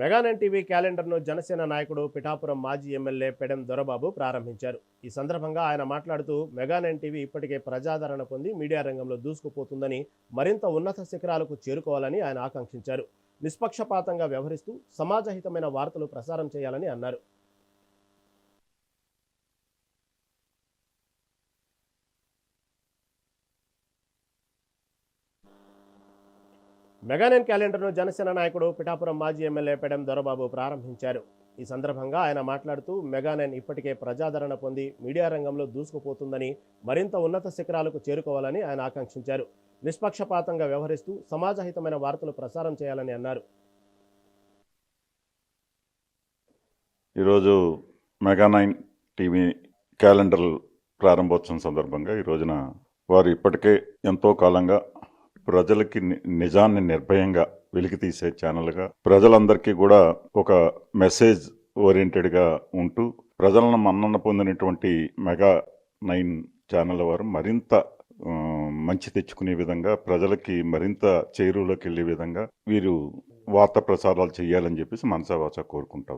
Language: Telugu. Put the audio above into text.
మెగానైన్ టీవీ క్యాలెండర్ను జనసేన నాయకుడు పిఠాపురం మాజీ ఎమ్మెల్యే పెడెం దొరబాబు ప్రారంభించారు. ఈ సందర్భంగా ఆయన మాట్లాడుతూ మెగానైన్ టీవీ ఇప్పటికే ప్రజాదరణ పొంది మీడియా రంగంలో దూసుకుపోతుందని, మరింత ఉన్నత శిఖరాలకు చేరుకోవాలని ఆయన ఆకాంక్షించారు. నిష్పక్షపాతంగా వ్యవహరిస్తూ సమాజహితమైన వార్తలు ప్రసారం చేయాలని అన్నారు. మెగానైన్ క్యాలెండర్ను జనసేన నాయకుడు పిఠాపురం మాజీ ఎమ్మెల్యే పెడెం దొరబాబు ప్రారంభించారు. ఈ సందర్భంగా ఆయన మాట్లాడుతూ మెగానైన్ ఇప్పటికే ప్రజాదరణ పొంది మీడియా రంగంలో దూసుకుపోతుందని, మరింత ఉన్నత శిఖరాలకు చేరుకోవాలని ఆయన ఆకాంక్షించారు. నిష్పక్షపాతంగా వ్యవహరిస్తూ సమాజహితమైన వార్తలు ప్రసారం చేయాలని అన్నారు. ఈరోజు మెగానైన్ టీవీ క్యాలెండర్ ప్రారంభోత్సవం సందర్భంగా ఈ రోజున వారు ఇప్పటికే ఎంతో కాలంగా ప్రజలకి నిజాన్ని నిర్భయంగా వెలికి తీసే ఛానల్గా, ప్రజలందరికీ కూడా ఒక మెసేజ్ ఓరియంటెడ్గా ఉంటూ ప్రజలను మన్నన పొందినటువంటి మెగా 9 ఛానల్ వారు మరింత మంచి తెచ్చుకునే విధంగా, ప్రజలకి మరింత చేరువలోకి వెళ్ళే విధంగా వీరు వార్తా ప్రసారాలు చేయాలని చెప్పేసి మనసావాచ కోరుకుంటాం.